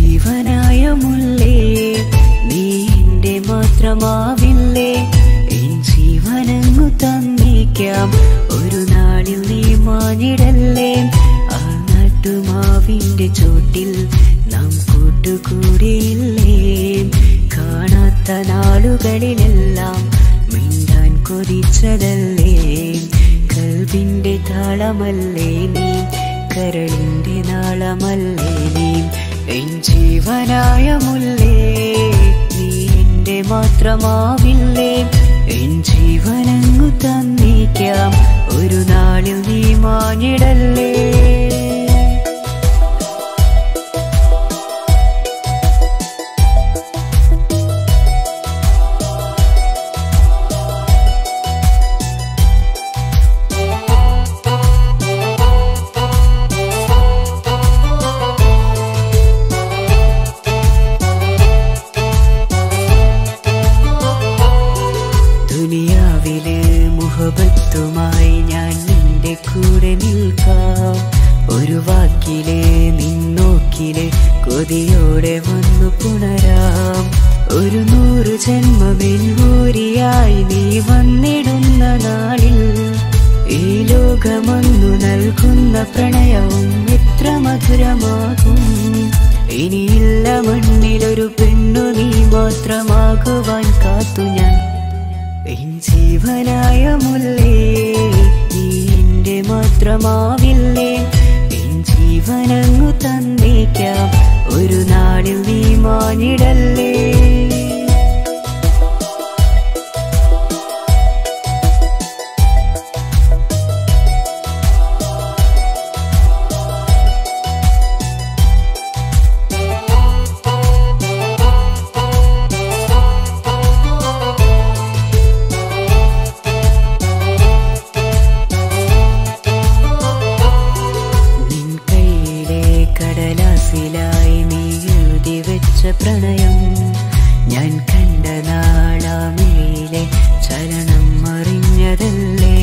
ജീവനായ മുല്ലേ നീ എന്റെ മാത്രമാവില്ലേ എൻ ജീവനങ്ങു തന്നേക്കാം ഒരു നാളിൽ നീ മാഞ്ഞിടല്ലേ ആ നാട്ടുമാവിന്റെ ചോട്ടിൽ നാം കൂട്ടുകൂടിയില്ലേ കാണാത്ത നാളുകളിലെല്ലാം മിണ്ടാൻ കൊതിച്ചതല്ലേ കൽബിന്റെ താളമല്ലേ നീ കരളിന്റെ നാളമല്ലേ നീ എൻ ജീവനായ മുല്ലേ നീ എന്റെ മാത്രമാവില്ലേ എൻ ജീവനങ്ങു തന്നേക്കാം ഒരു നാളിൽ നീ മാഞ്ഞിടല്ലേ മുഹബത്തുമായി ഞാൻ നിന്റെ കൂടെ നിൽക്കാം ഒരു വാക്കിലെ നിന്നോക്കിലെ കൊതിയോടെ വന്നു പുണരാം ഒരു 100 ജന്മമെൻകൂരിയായി നീ വന്നിടുന്ന നാളിൽ ഈ ലോകമൊന്നു നൽകുന്ന പ്രണയവും എത്ര മധുരമാകും ഇനിയില്ല മണ്ണിലൊരു പെണ്ണു നീ മാത്രമാകുവാൻ കാത്തു ഞാൻ എൻ ജീവനായ മുല്ലേ നീ എന്റെ മാത്രമാവില്ലേ എൻ ജീവനങ്ങു തന്നേക്കാം ഒരു നാളിൽ നീ മാഞ്ഞിടല്ലേ പ്രണയം ഞാൻ കണ്ട നാളാമേലെ ചലനം അറിഞ്ഞതല്ലേ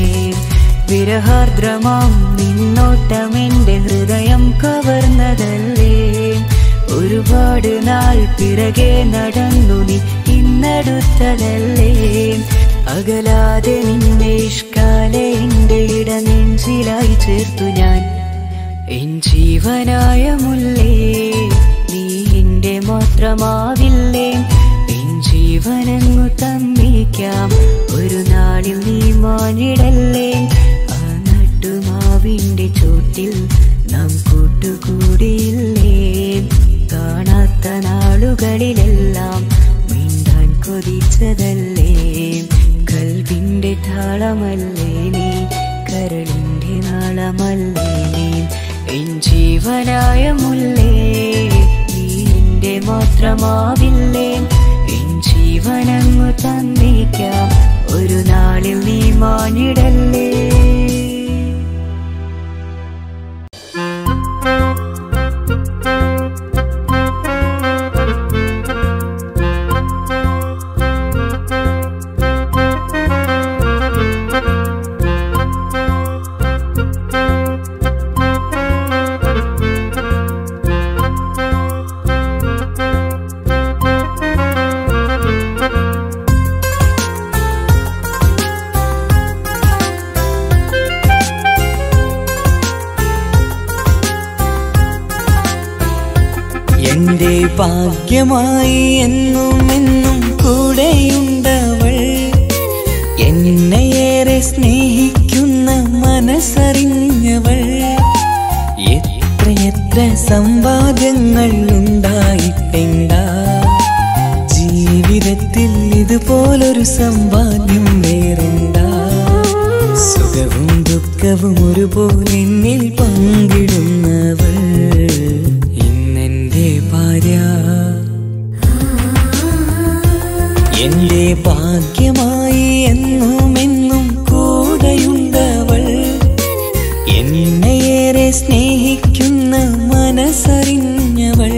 വിരഹാർദ്രമാം നിന്നോട്ടമെന്റെ ഹൃദയം കവർന്നതല്ലേ ഒരുപാട് നാൾ പിറകെ നടന്നു നീ ഇന്നടുത്തതല്ലേ അകലാതെ നിന്നെ ഇഷ്കാലെ എന്റെ ഇടനെഞ്ചിലായി ചേർത്തു ഞാൻ എൻ ജീവനായ മുല്ലേ നീ എന്റെ മാത്രമാവില്ലേ എൻ ജീവനങ്ങു തന്നേക്കാം ഒരു നാളിൽ നീ മാഞ്ഞിടല്ലേ ആ നാട്ടുമാവിന്റെ ചോട്ടിൽ നാം കൂട്ടുകൂടിയില്ലേ കാണാത്ത നാളുകളിലെല്ലാം മിണ്ടാൻ കൊതിച്ചതല്ലേ കൽബിന്റെ താളമല്ലേ നീ കരളിന്റെ നാളമല്ലേ നീ എൻ ജീവനായ മുല്ലേ നീ എന്റെ മാത്രമാവില്ലേ എൻ ജീവനങ്ങു തന്നേക്കാം ഒരു നാളിൽ നീ മാഞ്ഞിടല്ലേ എന്റെ ഭാഗ്യമായി എന്നും എന്നും കൂടെയുണ്ടവൾ എന്നെയേറെ സ്നേഹിക്കുന്ന മനസ്സറിഞ്ഞവൾ എത്രയെത്ര സമ്പാദ്യങ്ങൾ ഉണ്ടായിട്ടെന്താ ജീവിതത്തിൽ ഇതുപോലൊരു സമ്പാദ്യം വേറെന്താ സുഖവും ദുഃഖവും ഒരുപോലെ എന്നിൽ പങ്കിടുന്നവൾ എന്റെ ഭാഗ്യമായി എന്നും എന്നും കൂടെയുണ്ടവൾ എന്നെയേറെ സ്നേഹിക്കുന്ന മനസ്സറിഞ്ഞവൾ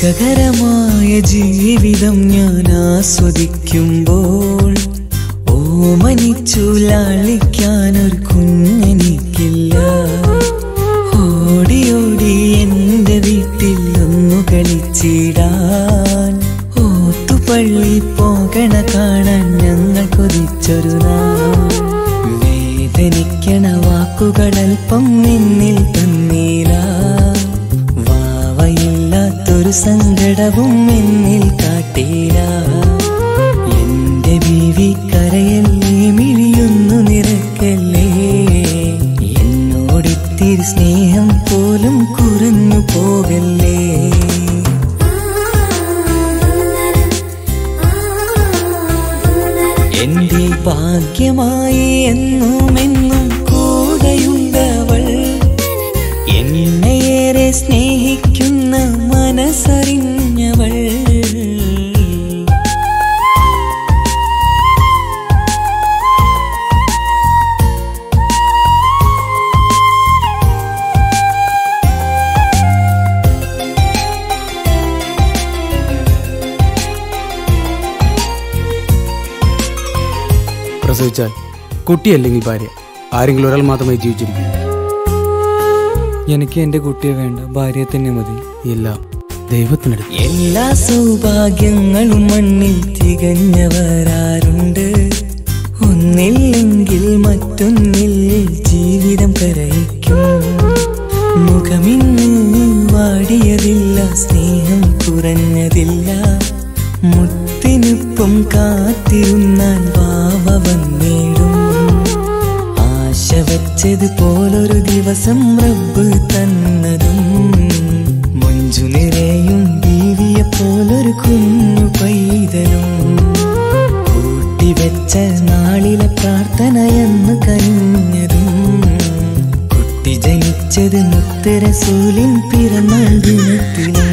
സുഖകരമായ ജീവിതം ഞാൻ ആസ്വദിക്കുമ്പോൾ ഓമനിച്ചു ലാളിക്കാനൊരു കുഞ്ഞെനിക്കില്ല. ഓടി ഓടി എൻ്റെ വീട്ടിൽ ഒന്നു കളിച്ചിടാൻ ഓത്തുപള്ളി പോകണ കാണാൻ ഞങ്ങൾ കൊതിച്ചൊരു നാൾ. വേദനിക്കണ വാക്കുകളൽപ്പം നിന്നിൽ തന്നീല. വാവയില്ലാത്തൊരു സങ്കടവും എന്നിൽ കാട്ടീല. എന്റെ ബീവി കരയല്ലേ, മിഴിയൊന്നു നിറക്കല്ലേ, എന്നോടിത്തിരി സ്നേഹം പോലും കുറഞ്ഞു പോകല്ലേ. എന്റെ ഭാഗ്യമായി എന്നും എന്നും കൂടെയുണ്ടവൾ. എന്നെയേറെ സ്നേഹിക്കുന്ന മനസ്സറിഞ്ഞവൾ. പ്രസവിച്ചാൽ കുട്ടിയല്ലെങ്കിൽ ഭാര്യ, ആരെങ്കിലും ഒരാൾ മാത്രമായി ജീവിച്ചിരിക്കും. എനിക്ക് എന്റെ കുട്ടിയെ വേണ്ട, ഭാര്യയെ തന്നെ മതി. എല്ലാം ദൈവത്തിനടുത്ത്. എല്ലാ സൗഭാഗ്യങ്ങളും മണ്ണിൽ തികഞ്ഞവരാരുണ്ട്. ഒന്നില്ലെങ്കിൽ മറ്റൊന്നിൽ ജീവിതം കരയിക്കും. മുഖമിന്ന് വാടിയതില്ല, സ്നേഹം കുറഞ്ഞതില്ല. മുത്തിനൊപ്പം കാത്തിരുന്നാൽ വാവ വന്നിടും. ആശ വച്ചതുപോലൊരു ദിവസം റബ്ബ് തന്നതും. മഞ്ജു നിറയും ബീവിയെ പോലൊരു കുഞ്ഞു പൈതലും. കൂട്ടിവെച്ച നാളിലെ പ്രാർത്ഥനയെന്ന് കഴിഞ്ഞതും. കുട്ടി ജനിച്ചത് മുത്ത് റസൂലിൻ പിറന്നാൾ ദിനത്തിലും.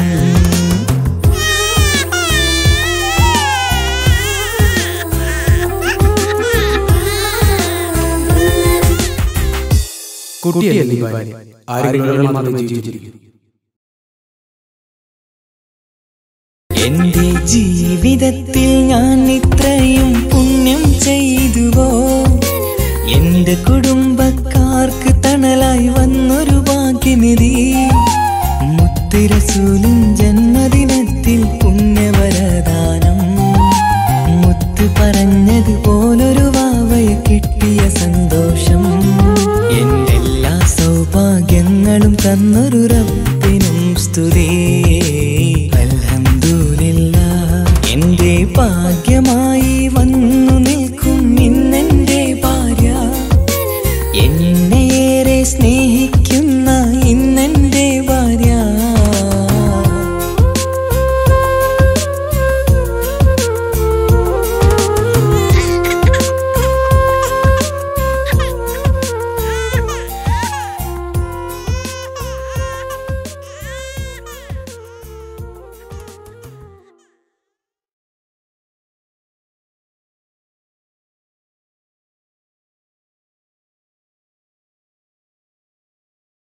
കുട്ടിയല്ലെങ്കിൽ ഭാര്യ, ആരെങ്കിലും ഒരാൾ മാത്രമായി ജീവിച്ചിരിക്കും. എന്റെ ജീവിതത്തിൽ ഞാൻ ഇത്രയും പുണ്യം ചെയ്തുവോ. എന്റെ കുടുംബക്കാർക്ക് തണലായി വന്നൊരു ഭാഗ്യനിധി. മുത്ത് റസൂലിൻ ജന്മദിനത്തിൽ പുണ്യവരദാനം. മുത്ത് പറഞ്ഞതുപോലൊരു വാവയെ കിട്ടിയ സന്തോഷം. എന്റെ എല്ലാ സൗഭാഗ്യങ്ങളും തന്നൊരു റബ്ബിനും സ്തുതി.